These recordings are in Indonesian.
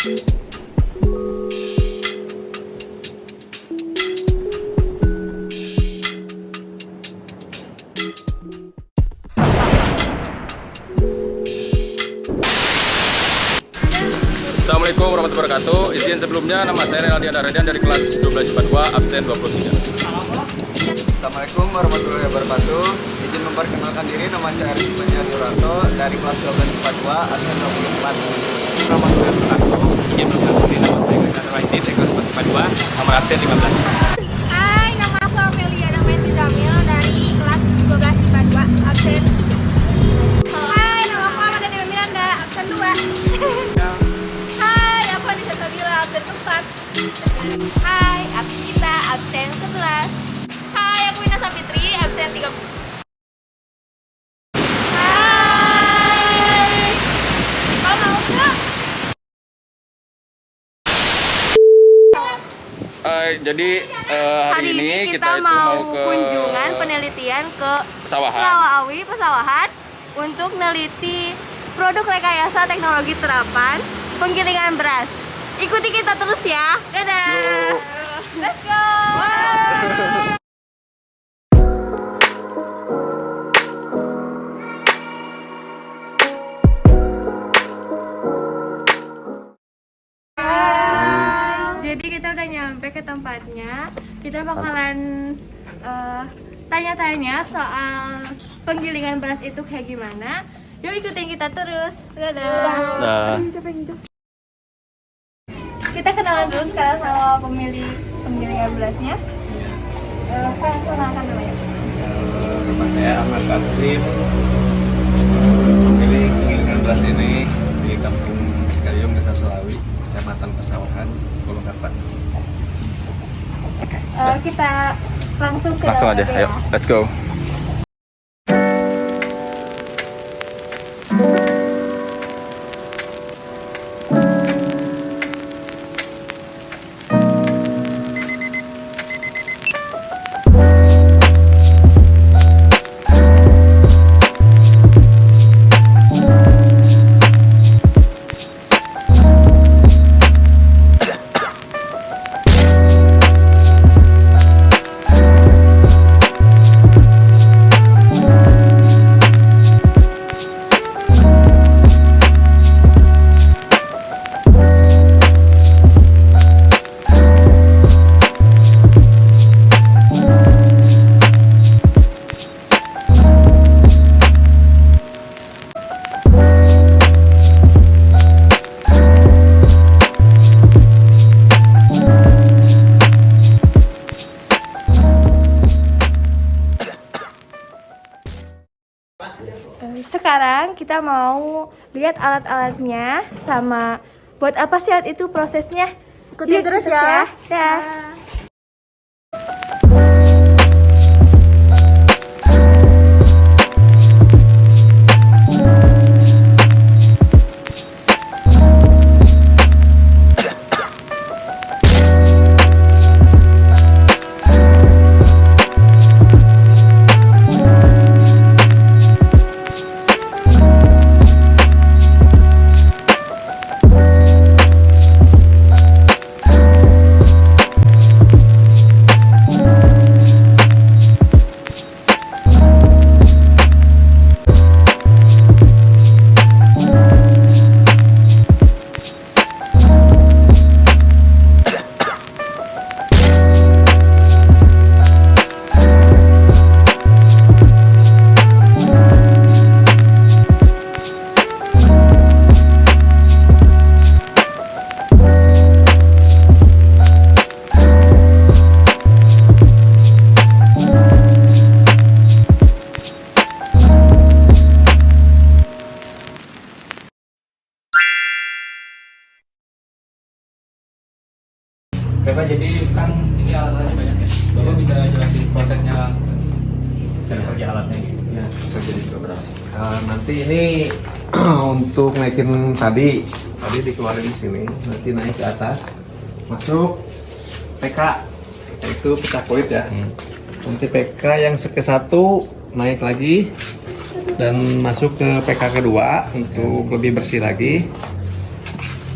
Assalamualaikum warahmatullahi wabarakatuh. Izin sebelumnya, nama saya Renaldi Andaradian dari kelas 12 IPA 2, absen 23. Assalamualaikum warahmatullahi wabarakatuh. Izin memperkenalkan diri, nama saya Arif Duranto dari kelas 12 IPA 2, absen 24. Warahmatullahi wabarakatuh. Izin memperkenalkan diri, nama saya Ganda Raiti dari kelas 12 IPA 2, nomor absen 15. Hai, nama aku Amelia Dameti Zamil dari kelas 12 IPA 2, absen. Hai, nama aku Amanda Dewi Miranda, absen 2. Hai, aku Anissa Sabila, absen 4. Hai, aku Gita, absen 11. Hai, aku Ina Sapitri, absen 3. Hai, kau mau nggak? Jadi hari ini kita itu mau ke kunjungan penelitian ke pesawahan. Selawawi Pesawahan untuk meneliti produk rekayasa teknologi terapan penggilingan beras. Ikuti kita terus ya. Dadah. Let's go. Jadi kita udah nyampe ke tempatnya. Kita bakalan tanya-tanya soal penggilingan beras itu kayak gimana. Yuk ikutin kita terus. Dadah. Nah, Kita kenalan dulu sekarang sama pemilik penggilingan berasnya. Kenalkan namanya. Nama saya Ahmad Katsim, pemilik penggilingan beras ini di Kampung Cikariung, Desa Selawi, Kecamatan Pesawahan, Pulau Kapan. Kita langsung ke langsung dalam aja, ayo, let's go. Sekarang kita mau lihat alat-alatnya sama buat apa sih alat itu prosesnya. Ikutin terus ya. Ya. Bapak, jadi kan ini alat-alatnya banyak ya. Bapak bisa jelasin prosesnya cara kerja alatnya gitu. Ya, kerja di beras. Nanti ini untuk naikin tadi dikeluarin di sini, nanti naik ke atas, masuk PK, itu pecah kulit ya. Nanti PK yang ke-1 naik lagi dan masuk ke PK kedua untuk lebih bersih lagi.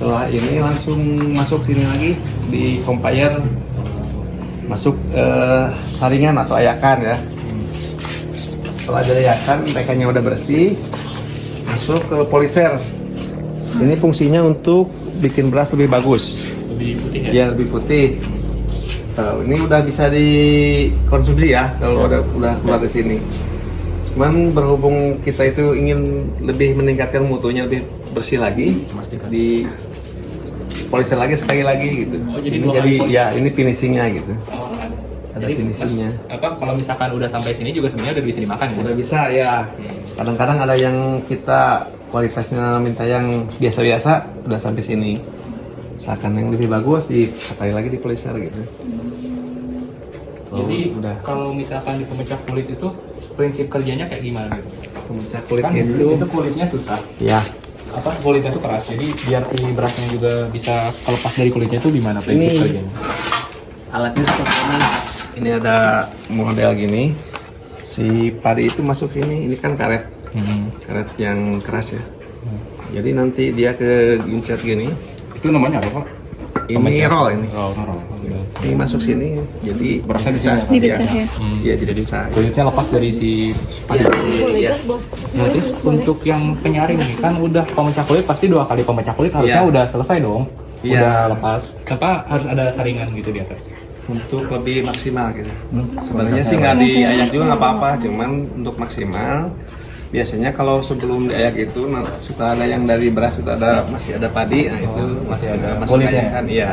Setelah ini langsung masuk sini lagi di compire, masuk saringan atau ayakan ya. Setelah diayakan, mereka udah bersih, masuk ke poliser. Ini fungsinya untuk bikin beras lebih bagus. Lebih putih ya? Ya, lebih putih. Ini udah bisa dikonsumsi ya kalau udah keluar dari sini. Cuman berhubung kita itu ingin lebih meningkatkan mutunya, lebih bersih lagi, di poliser lagi sekali lagi gitu. Oh, jadi ini dua jadi kali ya ini finishingnya gitu. Oh, Ada jadi finishingnya. kalau misalkan udah sampai sini juga sebenarnya udah bisa dimakan ya? Udah bisa ya. Kadang-kadang ada yang kita kualitasnya minta yang biasa-biasa, udah sampai sini. Misalkan yang lebih bagus sekali lagi di poliser gitu. Jadi udah kalau misalkan di pemecah kulit itu prinsip kerjanya kayak gimana gitu? pemecah kulit Kan itu itu kulitnya susah. ya. Apa kulitnya tuh keras. Jadi biar si berasnya juga bisa kelepas dari kulitnya itu gimana prinsip Ini kerjanya? alatnya seperti ini. Ini ada model gini. Si padi itu masuk sini. Ini kan karet. Karet yang keras ya. Jadi nanti dia ke gincet gini. Itu namanya apa, Pak? Ini roll ini. Oh, roll. Ini masuk sini. Jadi Berasnya di pecah. sini Dipecah ya? Iya, jadi pecah. Kulitnya lepas dari si Iya, iya. Nah, terus untuk yang penyaring nih kan udah pemecah kulit pasti 2 kali pemecah kulit harusnya Iya. udah selesai dong. Iya. Udah lepas. Apa harus ada saringan gitu di atas? Untuk lebih maksimal gitu. Sebenarnya sih nggak diayak juga nggak apa-apa, cuman untuk maksimal biasanya kalau sebelum diayak itu suka ada yang dari beras itu masih ada padi, nah itu masih ada masuk kulitnya ya? ayakan, iya.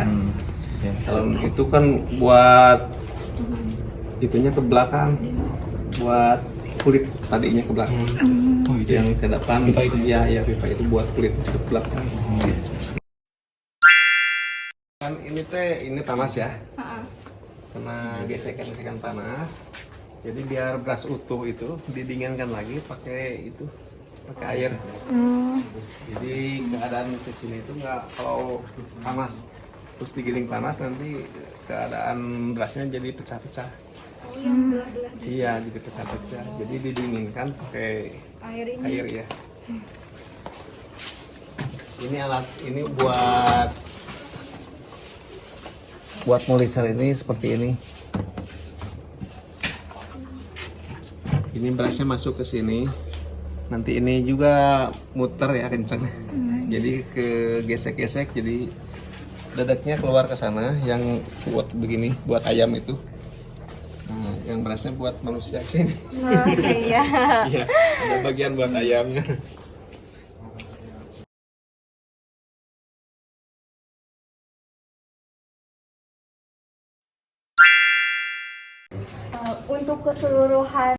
Ya. Kalau itu kan buat itunya ke belakang, buat kulit padinya ke belakang. Oh, itu Yang ke depan, Pipa itu? iya iya pipa itu buat kulit ke belakang. Kan ini panas ya. Kena gesekan panas. Jadi biar beras utuh itu didinginkan lagi pakai air. Jadi keadaan ke sini itu nggak, kalau panas terus digiling panas nanti keadaan berasnya jadi pecah-pecah. Iya, jadi pecah-pecah. Jadi didinginkan pakai air ya. Ini alat ini buat molisar ini seperti ini. Ini berasnya masuk ke sini. Nanti ini juga muter ya kencang. Jadi ke gesek-gesek, jadi dadaknya keluar ke sana yang buat begini, buat ayam itu. Nah, yang berasnya buat manusia ke sini. Oh, iya. Iya, ada bagian buat ayamnya. Untuk keseluruhan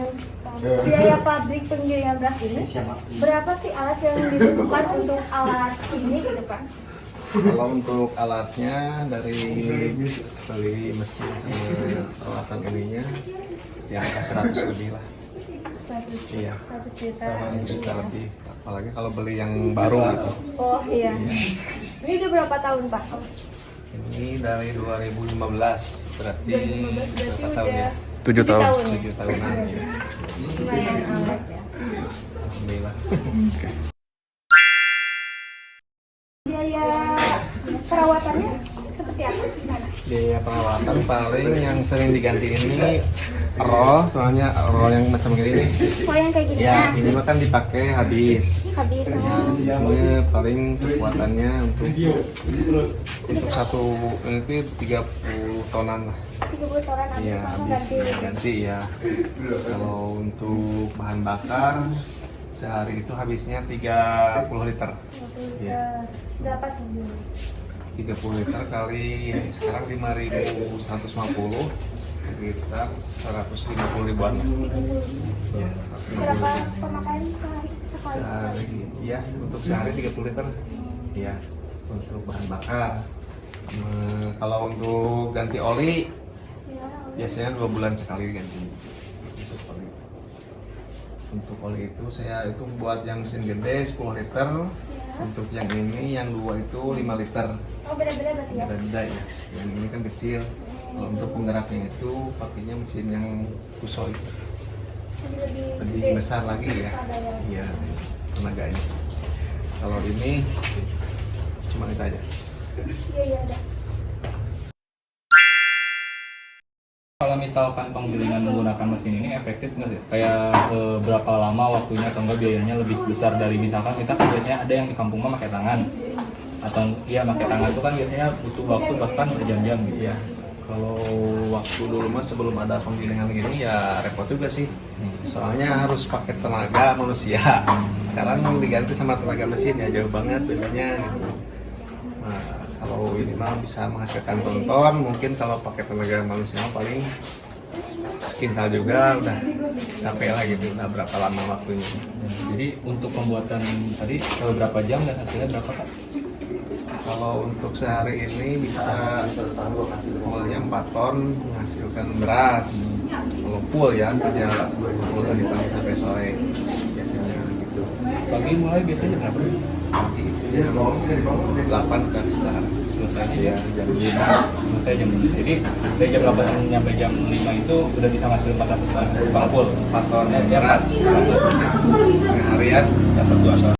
biaya pabrik penggilingan beras ini, berapa sih alat yang dibutuhkan untuk alat ini gitu kan? Kalau untuk alatnya dari mesin sama peralatan ininya ya angka 100 lebih lah. 100 Iya, 100 juta. 100 juta lebih. Apalagi kalau beli yang baru gitu. Oh iya. Ini udah berapa tahun Pak? Ini dari 2015, berarti berapa tahun ya? 7 tahun. 7 tahunan ya. Lumayan alat ya. Alhamdulillah. Biaya perawatannya seperti apa? Gimana? Biaya perawatan paling yang sering diganti ini roll, soalnya roll yang macam gini nih. Oh yang kayak gini Ya, ini mah kan dipakai habis. habis. Ya, ini paling kekuatannya untuk satu ini 30 tonan lah. 30 toran habis Iya, langsung habis ganti. ganti ya. Kalau untuk bahan bakar sehari itu habisnya 30 liter. Iya. Berapa tuh? 30 liter kali sekarang 5.150, sekitar 150 ribuan. Ya, Berapa pemakaian sehari sekali? sehari ya, untuk sehari 30 liter ya untuk bahan bakar. Kalau untuk ganti oli Ya, biasanya 2 bulan sekali ganti. Untuk oli itu saya itu buat yang mesin gede 10 liter, untuk yang ini yang 2 itu 5 liter. oh beda-beda berarti ya? Beda ya, yang ini kan kecil. Kalau untuk penggeraknya itu pakainya mesin yang kusoi, Jadi lebih besar lagi ya. Iya, tenaganya. Kalau ini cuma itu aja. Iya ada. Kalau misalkan penggilingan menggunakan mesin ini efektif nggak sih? Kayak berapa lama waktunya atau enggak biayanya lebih besar dari misalkan kita kan biasanya ada yang di kampung mah pakai tangan atau iya pakai tangan itu kan biasanya butuh waktu bahkan berjam-jam gitu ya. Kalau waktu dulu mah sebelum ada penggilingan gini ya repot juga sih. Soalnya harus pakai tenaga manusia. Sekarang diganti sama tenaga mesin ya jauh banget bedanya gitu. Nah, kalau ini mah bisa menghasilkan tonton, mungkin kalau pakai tenaga manusia paling sekintal juga udah capek lah gitu, udah berapa lama waktunya. Jadi untuk pembuatan tadi berapa jam dan hasilnya berapa Pak? Kalau untuk sehari ini bisa awalnya 4 ton menghasilkan beras. Kalau full ya kerja full dari pagi sampai sore biasanya gitu. Pagi mulai biasanya berapa? Pagi itu jam 8 kan start. Selesainya Ya jam 5. selesai jam 5. Jadi dari jam 8 sampai jam 5 itu udah bisa ngasih 400 ton Bang full 4 ton ya beras. Setengah harian dapat 2 ton.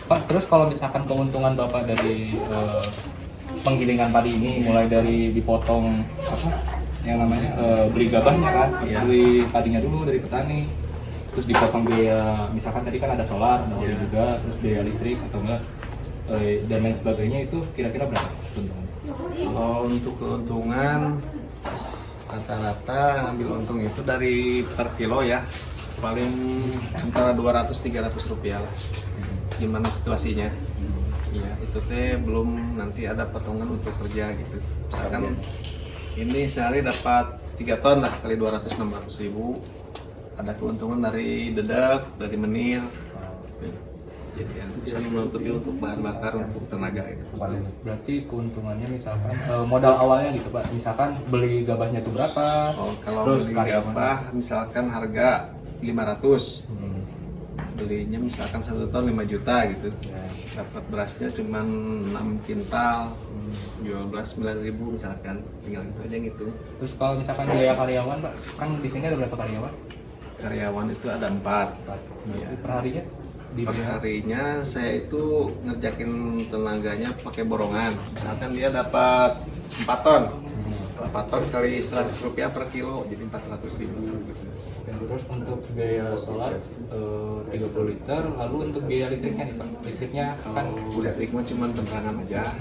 Pak, terus kalau misalkan keuntungan Bapak dari penggilingan padi ini mulai dari dipotong apa yang namanya beli gabahnya kan, Iya. beli padinya dulu dari petani, terus dipotong biaya misalkan tadi kan ada solar, ada oli juga, terus biaya listrik atau enggak dan lain sebagainya itu kira-kira berapa keuntungan? Kalau untuk keuntungan rata-rata ngambil untung itu dari per kilo ya paling antara 200-300 rupiah lah. Gimana situasinya? Ya itu teh belum nanti ada potongan untuk kerja gitu. Misalkan ini sehari dapat 3 ton lah kali 200-600 ribu. Ada keuntungan dari dedek, dari menil. Jadi yang bisa menutupi untuk bahan bakar untuk tenaga itu. Berarti keuntungannya misalkan modal awalnya gitu Pak, misalkan beli gabahnya itu berapa? Oh, kalau terus beli karyawan? gabah misalkan harga 500. Belinya misalkan 1 ton 5 juta gitu. Dapat berasnya cuma 6 kintal. Jual beras 9.000 misalkan. Tinggal gitu aja gitu. Terus kalau misalkan biaya karyawan Pak, kan di sini ada berapa karyawan? Karyawan itu ada 4. Iya. Per harinya? Per harinya saya itu ngerjakin tenaganya pakai borongan. Misalkan dia dapat 4 ton. 4 ton kali 100 rupiah per kilo, jadi 400 ribu gitu. Dan terus untuk biaya solar 30 liter, lalu untuk biaya listriknya nih Pak? Listriknya kan Kalau listrik mah cuma penerangan aja,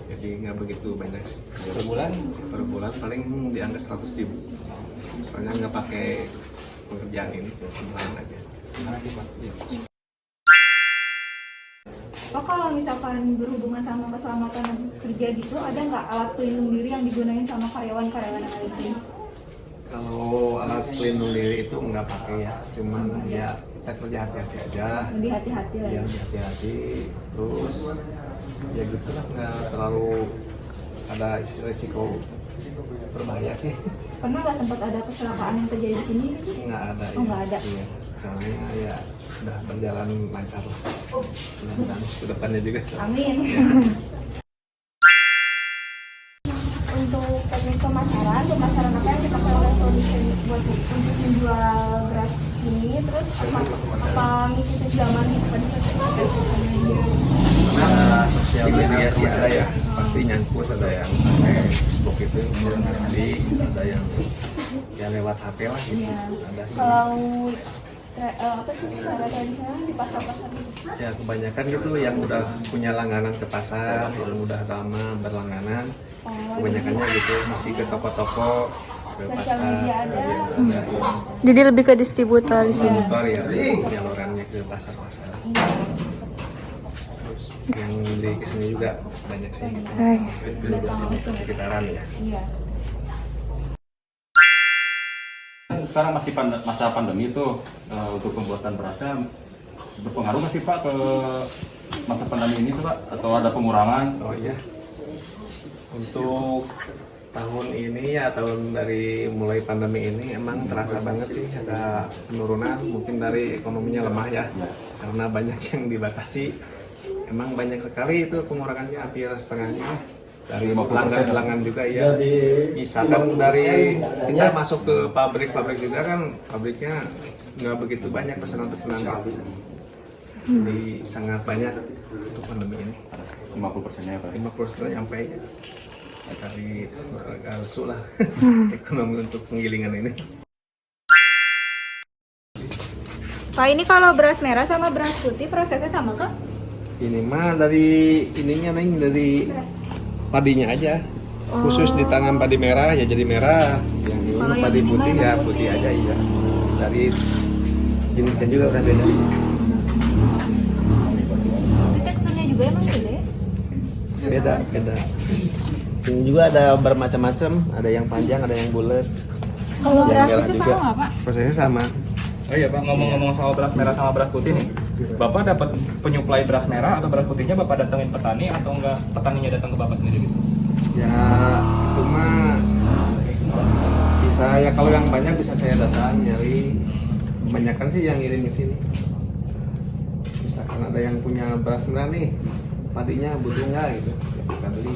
jadi nggak begitu banyak sih. per bulan Per bulan paling di angka 100 ribu. Misalnya nggak pakai pengerjaan ini, penerangan aja. Oh, kalau misalkan berhubungan sama keselamatan kerja gitu, ada nggak alat pelindung diri yang digunain sama karyawan-karyawan yang ada di sini? Kalau alat pelindung diri itu nggak pakai ya, cuman ya kita kerja hati-hati aja. Lebih hati-hati lah Ya ya. lebih hati-hati, terus ya gitu lah, nggak terlalu ada risiko berbahaya sih. Pernah nggak sempat ada kecelakaan yang terjadi di sini? Nggak ada. Oh, nggak ada. Iya. Soalnya ya udah berjalan lancar lah. Mudah-mudahan ke depannya juga. Amin. Untuk teknik pemasaran apa yang dipakai oleh produsen buat untuk menjual beras ini, terus apa ngikutin zaman gitu pada saat itu? Karena sosial media sih ada ya, pasti nyangkut, ada yang pakai Facebook itu, jadi ada yang ya lewat HP lah gitu. Iya. Ada sih. Kalau apa sih cara tradisional di pasar-pasar gitu? Ya kebanyakan gitu yang udah punya langganan ke pasar, yang udah lama berlangganan, kebanyakannya gitu masih ke toko-toko, ke Sosial pasar, media ada. ya. Jadi lebih ke distributor di sini. Distributor ya, penyalurannya ke pasar-pasar. Terus yang beli kesini juga banyak sih, di sini sekitaran ya. Iya. Sekarang masih masa pandemi itu untuk pembuatan berasnya berpengaruh nggak sih Pak ke masa pandemi ini tuh Pak? Atau ada pengurangan? Oh iya, untuk tahun ini ya, tahun dari mulai pandemi ini emang terasa banget sih ada penurunan, mungkin dari ekonominya lemah ya, karena banyak yang dibatasi. Emang banyak sekali itu pengurangannya, hampir setengahnya. Dari pelanggan-pelanggan juga ya. Misalkan dari kita masuk ke pabrik-pabrik juga kan, pabriknya nggak begitu banyak pesanan-pesanan gitu. Jadi sangat banyak untuk pandemi ini. 50%-nya ya Pak. 50% sampai kali lesu lah ekonomi untuk penggilingan ini. Pak, ini kalau beras merah sama beras putih prosesnya sama kah? Ini mah dari ininya Neng, dari padinya aja. Khusus ditanam padi merah ya jadi merah. Yang ini Kalau yang padi ini putih mah ya putih. putih aja iya. Dari jenisnya juga udah beda. Itu teksturnya juga emang beda ya? Beda. Ini juga ada bermacam-macam, ada yang panjang, ada yang bulat. Kalau Yang merah prosesnya juga. sama nggak Pak? Prosesnya sama. Oh iya Pak, ngomong-ngomong soal beras merah sama beras putih nih. Bapak dapat penyuplai beras merah atau beras putihnya Bapak datengin petani atau enggak petaninya datang ke Bapak sendiri gitu? Ya itu mah bisa ya, kalau yang banyak bisa saya datang nyari. Kebanyakan sih yang ngirim ke sini. Misalkan ada yang punya beras merah nih, padinya butuh nggak gitu, ya kita beli.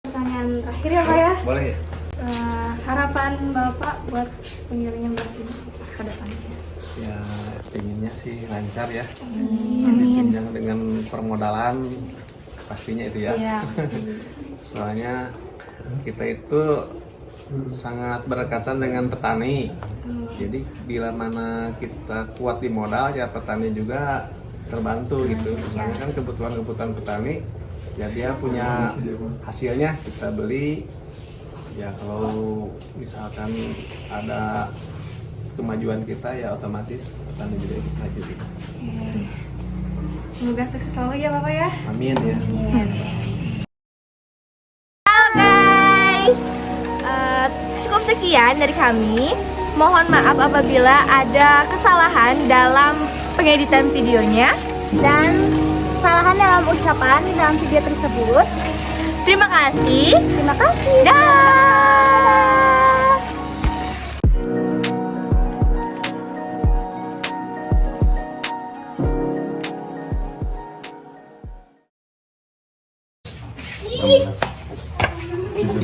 Pertanyaan terakhir ya Pak ya. Boleh ya? Harapan Bapak buat penggilingan beras ini ke depannya. Ya pinginnya sih lancar ya. Ditunjang dengan permodalan pastinya itu ya. Iya. Soalnya kita itu sangat berdekatan dengan petani. Jadi bila mana kita kuat di modal ya petani juga terbantu gitu. Soalnya kan kebutuhan petani ya dia punya hasilnya kita beli. Ya kalau misalkan ada kemajuan kita ya otomatis petani juga ikut maju gitu. Semoga sukses selalu ya Bapak ya. Amin ya. Guys, cukup sekian dari kami. Mohon maaf apabila ada kesalahan dalam pengeditan videonya dan kesalahan dalam ucapan di dalam video tersebut. Terima kasih. Terima kasih. Dah.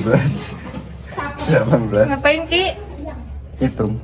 Belas, 18. Ngapain Ki? Hitung.